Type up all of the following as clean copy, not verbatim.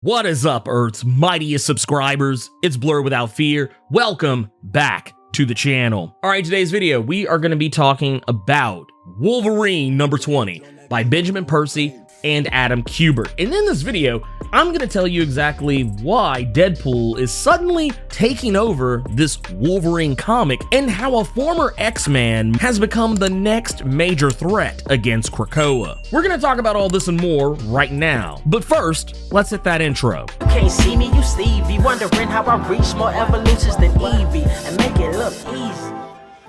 What is up, Earth's mightiest subscribers? It's Blerd without fear. Welcome back to the channel. All right, today's video, we are going to be talking about Wolverine number 20 by Benjamin Percy and Adam Kubert. And in this video, I'm going to tell you exactly why Deadpool is suddenly taking over this Wolverine comic and how a former X-Man has become the next major threat against Krakoa. We're going to talk about all this and more right now. But first, let's hit that intro. You can't see me, you Stevie, wondering how I reach more evolutions than Evie and make it look easy.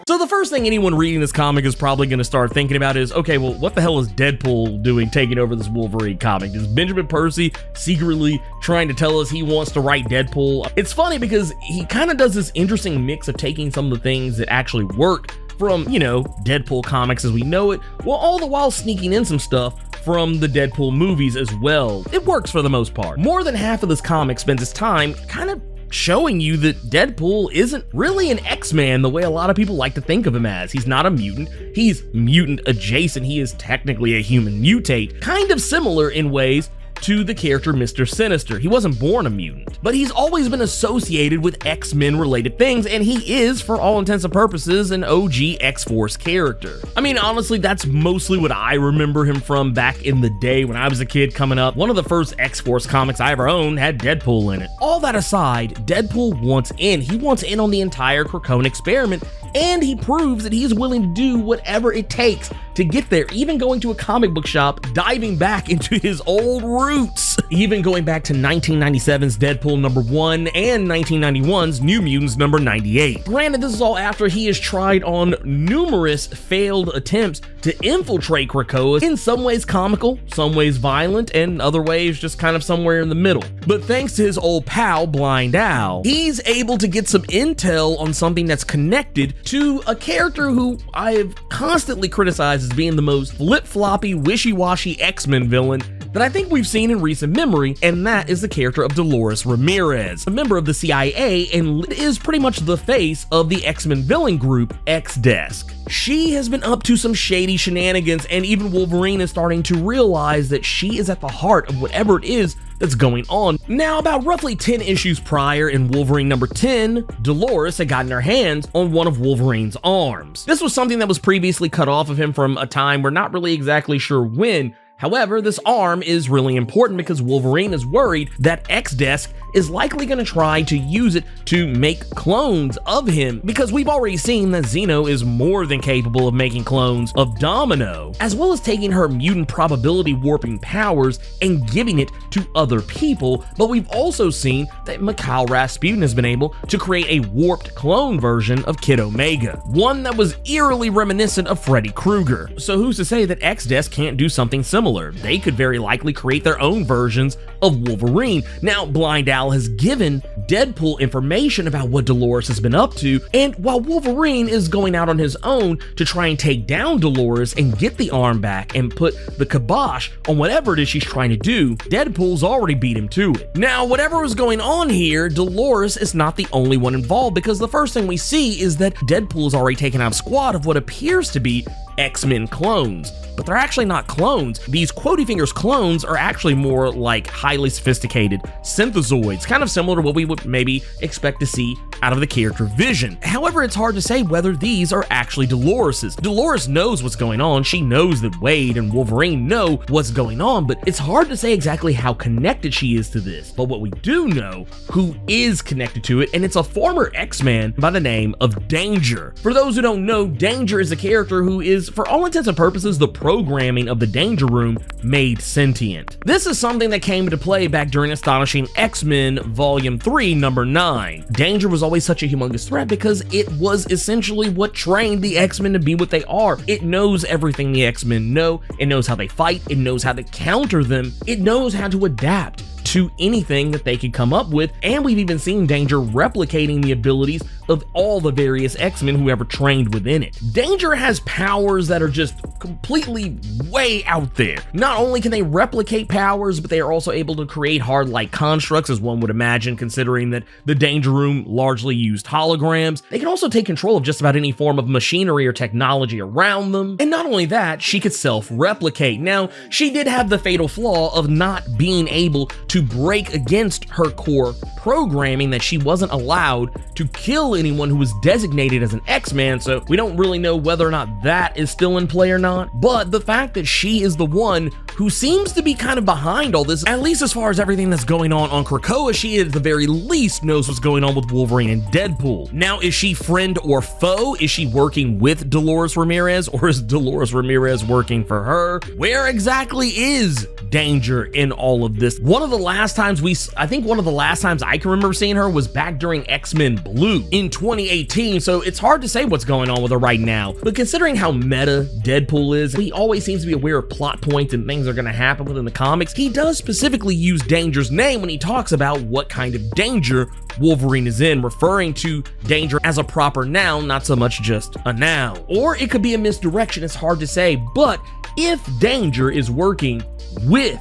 So the first thing anyone reading this comic is probably going to start thinking about is, okay, well, what the hell is Deadpool doing taking over this Wolverine comic? Is Benjamin Percy secretly trying to tell us he wants to write Deadpool? It's funny because he kind of does this interesting mix of taking some of the things that actually work from, Deadpool comics as we know it, while all the while sneaking in some stuff from the Deadpool movies as well. It works for the most part. More than half of this comic spends its time kind of showing you that Deadpool isn't really an X-Man the way a lot of people like to think of him as. He's not a mutant, he's mutant adjacent, he is technically a human mutate, kind of similar in ways to the character Mr. Sinister. He wasn't born a mutant, but he's always been associated with X-Men related things, and he is, for all intents and purposes, an OG X-Force character. I mean, honestly, that's mostly what I remember him from back in the day when I was a kid coming up. One of the first X-Force comics I ever owned had Deadpool in it. All that aside, Deadpool wants in. He wants in on the entire Krakoan experiment, and he proves that he's willing to do whatever it takes to get there, even going to a comic book shop, diving back into his old roots, even going back to 1997's Deadpool number 1 and 1991's New Mutants number 98. Granted, this is all after he has tried on numerous failed attempts to infiltrate Krakoa, in some ways comical, some ways violent, and other ways just kind of somewhere in the middle. But thanks to his old pal, Blind Al, he's able to get some intel on something that's connected to a character who I've constantly criticized as being the most flip-floppy, wishy-washy X-Men villain that I think we've seen in recent memory, and that is the character of Dolores Ramirez, a member of the CIA and is pretty much the face of the X-Men villain group, X-Desk. She has been up to some shady shenanigans, and even Wolverine is starting to realize that she is at the heart of whatever it is that's going on. Now, about roughly 10 issues prior in Wolverine number 10, Dolores had gotten her hands on one of Wolverine's arms. This was something that was previously cut off of him from a time we're not really exactly sure when. However, this arm is really important because Wolverine is worried that X-Desk is likely going to try to use it to make clones of him, because we've already seen that Zeno is more than capable of making clones of Domino, as well as taking her mutant probability warping powers and giving it to other people. But we've also seen that Mikhail Rasputin has been able to create a warped clone version of Kid Omega, one that was eerily reminiscent of Freddy Krueger. So who's to say that X-Desk can't do something similar? They could very likely create their own versions of Wolverine. Now, Blind Al has given Deadpool information about what Dolores has been up to, and while Wolverine is going out on his own to try and take down Dolores and get the arm back and put the kibosh on whatever it is she's trying to do, Deadpool's already beat him to it. Now, whatever is going on here, Dolores is not the only one involved, because the first thing we see is that Deadpool has already taken out a squad of what appears to be X-Men clones, but they're actually not clones. These Quotey Fingers clones are actually more like highly sophisticated synthezoids, kind of similar to what we would maybe expect to see out of the character Vision. However, it's hard to say whether these are actually Dolores's. Dolores knows what's going on. She knows that Wade and Wolverine know what's going on, but it's hard to say exactly how connected she is to this. But what we do know, who is connected to it, and it's a former X-Man by the name of Danger. For those who don't know, Danger is a character who is, for all intents and purposes, the programming of the Danger Room made sentient. This is something that came into play back during Astonishing X-Men Volume 3, number 9. Danger was always such a humongous threat because it was essentially what trained the X-Men to be what they are. It knows everything the X-Men know, it knows how they fight, it knows how to counter them, it knows how to adapt to anything that they could come up with, and we've even seen Danger replicating the abilities of all the various X-Men who ever trained within it. Danger has powers that are just completely way out there. Not only can they replicate powers, but they are also able to create hard-like constructs, as one would imagine, considering that the Danger Room largely used holograms. They can also take control of just about any form of machinery or technology around them. And not only that, she could self-replicate. Now, she did have the fatal flaw of not being able to break against her core programming that she wasn't allowed to kill anyone who was designated as an X-Man, so we don't really know whether or not that is still in play or not. But the fact that she is the one who seems to be kind of behind all this, at least as far as everything that's going on Krakoa, she at the very least knows what's going on with Wolverine and Deadpool. Now, is she friend or foe? Is she working with Dolores Ramirez, or is Dolores Ramirez working for her? Where exactly is Danger in all of this? One of the last times I can remember seeing her was back during X-Men Blue in 2018, so it's hard to say what's going on with her right now. But considering how meta Deadpool is, he always seems to be aware of plot points and things are going to happen within the comics. He does specifically use Danger's name when he talks about what kind of danger Wolverine is in, referring to Danger as a proper noun, not so much just a noun. Or it could be a misdirection, it's hard to say, but if Danger is working with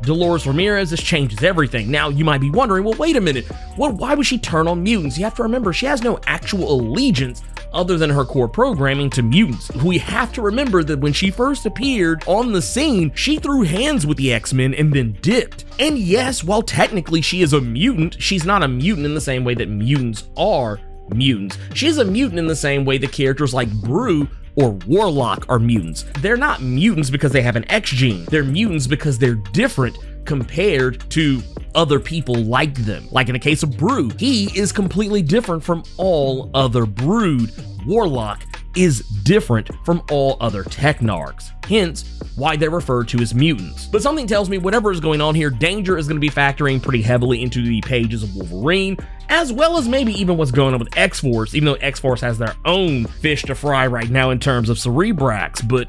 Dolores Ramirez, this changes everything. Now, you might be wondering, well, wait a minute, why would she turn on mutants? You have to remember, she has no actual allegiance other than her core programming to mutants. We have to remember that when she first appeared on the scene, she threw hands with the X-Men and then dipped. And yes, while technically she is a mutant, she's not a mutant in the same way that mutants are mutants. She's a mutant in the same way that characters like Brew or Warlock are mutants. They're not mutants because they have an X gene. They're mutants because they're different compared to other people like them. Like in the case of Brew, he is completely different from all other Brood. Warlock is different from all other Technarchs, hence why they're referred to as mutants. But something tells me whatever is going on here, Danger is going to be factoring pretty heavily into the pages of Wolverine, as well as maybe even what's going on with X-Force, even though X-Force has their own fish to fry right now in terms of Cerebrax, but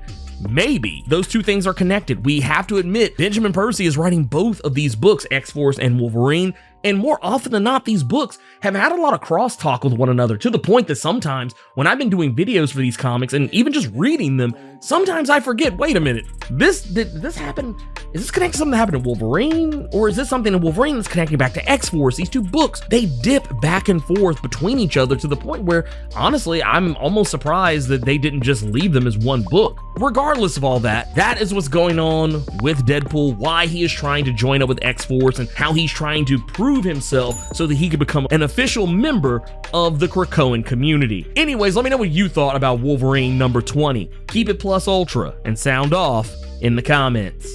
maybe those two things are connected. We have to admit, Benjamin Percy is writing both of these books, X-Force and Wolverine, and more often than not, these books have had a lot of crosstalk with one another, to the point that sometimes when I've been doing videos for these comics and even just reading them, sometimes I forget, wait a minute, did this happen? Is this connected to something that happened in Wolverine? Or is this something in Wolverine that's connecting back to X-Force? These two books, they dip back and forth between each other to the point where, honestly, I'm almost surprised that they didn't just leave them as one book. Regardless of all that, that is what's going on with Deadpool, why he is trying to join up with X-Force, and how he's trying to prove himself so that he could become an official member of the Krakoan community. Anyways, let me know what you thought about Wolverine number 20. Keep it plus ultra and sound off in the comments.